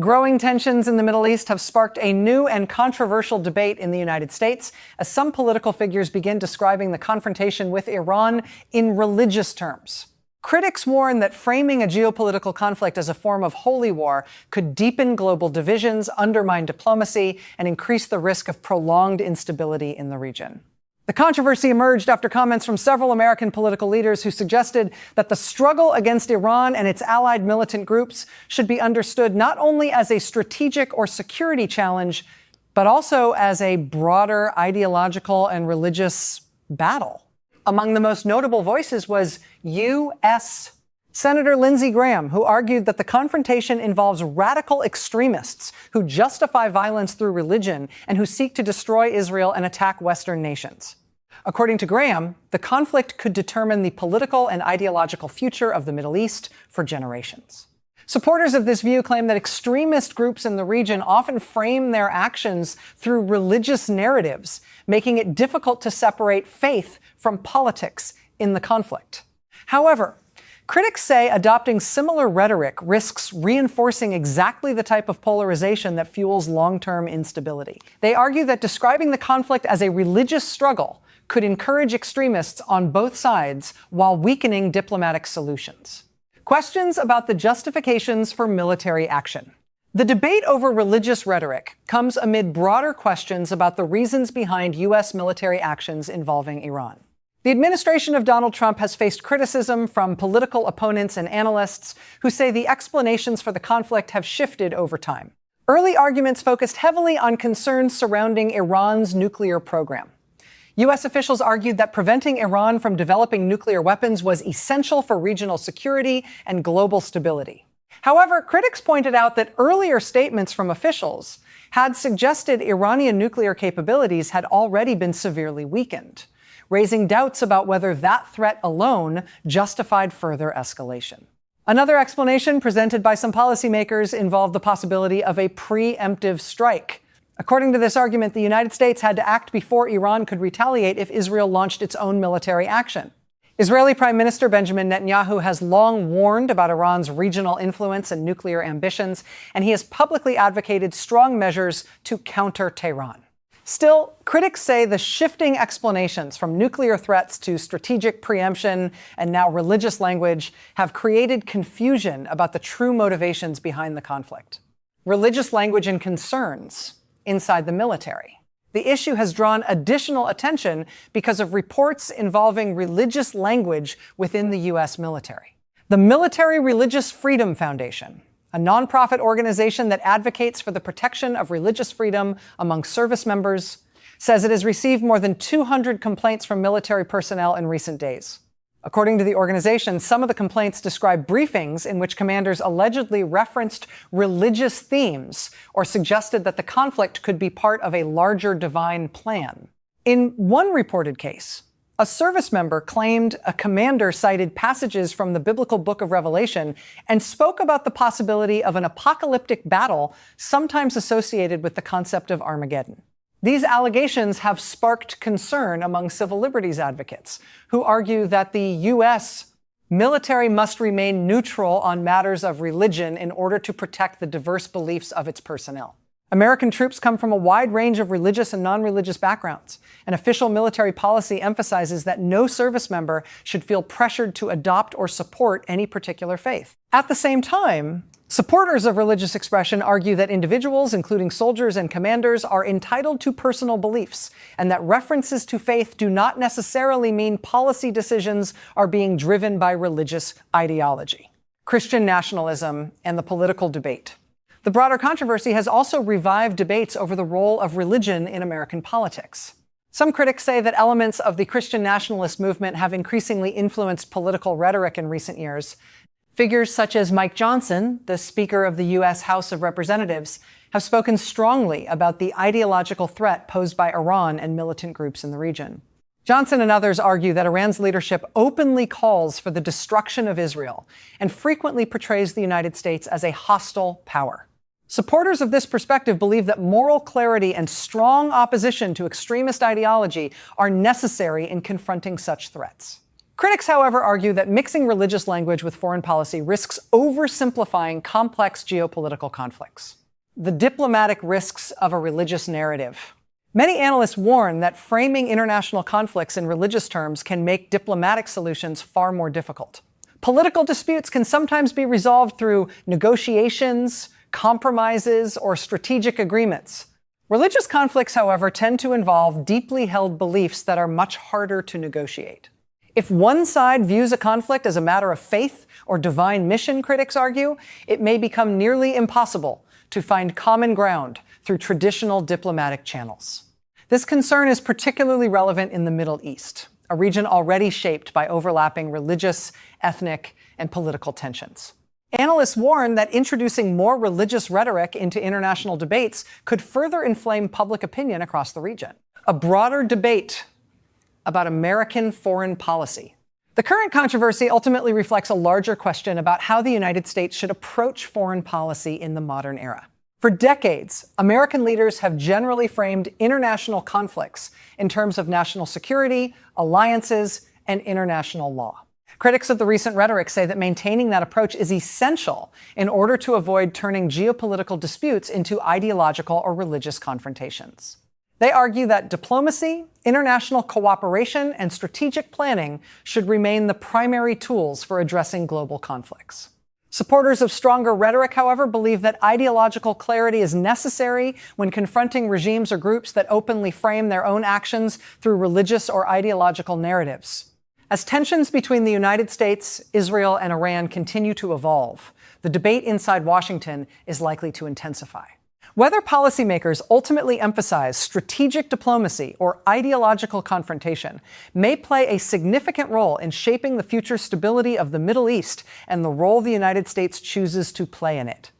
Growing tensions in the Middle East have sparked a new and controversial debate in the United States as some political figures begin describing the confrontation with Iran in religious terms. Critics warn that framing a geopolitical conflict as a form of holy war could deepen global divisions, undermine diplomacy, and increase the risk of prolonged instability in the region. The controversy emerged after comments from several American political leaders who suggested that the struggle against Iran and its allied militant groups should be understood not only as a strategic or security challenge, but also as a broader ideological and religious battle. Among the most notable voices was U.S. Senator Lindsey Graham, who argued that the confrontation involves radical extremists who justify violence through religion and who seek to destroy Israel and attack Western nations. According to Graham, the conflict could determine the political and ideological future of the Middle East for generations. Supporters of this view claim that extremist groups in the region often frame their actions through religious narratives, making it difficult to separate faith from politics in the conflict. However, critics say adopting similar rhetoric risks reinforcing exactly the type of polarization that fuels long-term instability. They argue that describing the conflict as a religious struggle could encourage extremists on both sides while weakening diplomatic solutions. Questions about the justifications for military action. The debate over religious rhetoric comes amid broader questions about the reasons behind U.S. military actions involving Iran. The administration of Donald Trump has faced criticism from political opponents and analysts who say the explanations for the conflict have shifted over time. Early arguments focused heavily on concerns surrounding Iran's nuclear program. U.S. officials argued that preventing Iran from developing nuclear weapons was essential for regional security and global stability. However, critics pointed out that earlier statements from officials had suggested Iranian nuclear capabilities had already been severely weakened, raising doubts about whether that threat alone justified further escalation. Another explanation presented by some policymakers involved the possibility of a preemptive strike. According to this argument, the United States had to act before Iran could retaliate if Israel launched its own military action. Israeli Prime Minister Benjamin Netanyahu has long warned about Iran's regional influence and nuclear ambitions, and he has publicly advocated strong measures to counter Tehran. Still, critics say the shifting explanations from nuclear threats to strategic preemption and now religious language have created confusion about the true motivations behind the conflict. Religious language and concerns inside the military. The issue has drawn additional attention because of reports involving religious language within the U.S. military. The Military Religious Freedom Foundation, a nonprofit organization that advocates for the protection of religious freedom among service members, says it has received more than 200 complaints from military personnel in recent days. According to the organization, some of the complaints describe briefings in which commanders allegedly referenced religious themes or suggested that the conflict could be part of a larger divine plan. In one reported case, a service member claimed a commander cited passages from the biblical book of Revelation and spoke about the possibility of an apocalyptic battle, sometimes associated with the concept of Armageddon. These allegations have sparked concern among civil liberties advocates, who argue that the U.S. military must remain neutral on matters of religion in order to protect the diverse beliefs of its personnel. American troops come from a wide range of religious and non-religious backgrounds, and official military policy emphasizes that no service member should feel pressured to adopt or support any particular faith. At the same time, supporters of religious expression argue that individuals, including soldiers and commanders, are entitled to personal beliefs, and that references to faith do not necessarily mean policy decisions are being driven by religious ideology. Christian nationalism and the political debate. The broader controversy has also revived debates over the role of religion in American politics. Some critics say that elements of the Christian nationalist movement have increasingly influenced political rhetoric in recent years. Figures such as Mike Johnson, the Speaker of the U.S. House of Representatives, have spoken strongly about the ideological threat posed by Iran and militant groups in the region. Johnson and others argue that Iran's leadership openly calls for the destruction of Israel and frequently portrays the United States as a hostile power. Supporters of this perspective believe that moral clarity and strong opposition to extremist ideology are necessary in confronting such threats. Critics, however, argue that mixing religious language with foreign policy risks oversimplifying complex geopolitical conflicts. The diplomatic risks of a religious narrative. Many analysts warn that framing international conflicts in religious terms can make diplomatic solutions far more difficult. Political disputes can sometimes be resolved through negotiations, compromises, or strategic agreements. Religious conflicts, however, tend to involve deeply held beliefs that are much harder to negotiate. If one side views a conflict as a matter of faith or divine mission, critics argue, it may become nearly impossible to find common ground through traditional diplomatic channels. This concern is particularly relevant in the Middle East, a region already shaped by overlapping religious, ethnic, and political tensions. Analysts warn that introducing more religious rhetoric into international debates could further inflame public opinion across the region. A broader debate about American foreign policy. The current controversy ultimately reflects a larger question about how the United States should approach foreign policy in the modern era. For decades, American leaders have generally framed international conflicts in terms of national security, alliances, and international law. Critics of the recent rhetoric say that maintaining that approach is essential in order to avoid turning geopolitical disputes into ideological or religious confrontations. They argue that diplomacy, international cooperation, and strategic planning should remain the primary tools for addressing global conflicts. Supporters of stronger rhetoric, however, believe that ideological clarity is necessary when confronting regimes or groups that openly frame their own actions through religious or ideological narratives. As tensions between the United States, Israel, and Iran continue to evolve, the debate inside Washington is likely to intensify. Whether policymakers ultimately emphasize strategic diplomacy or ideological confrontation may play a significant role in shaping the future stability of the Middle East and the role the United States chooses to play in it.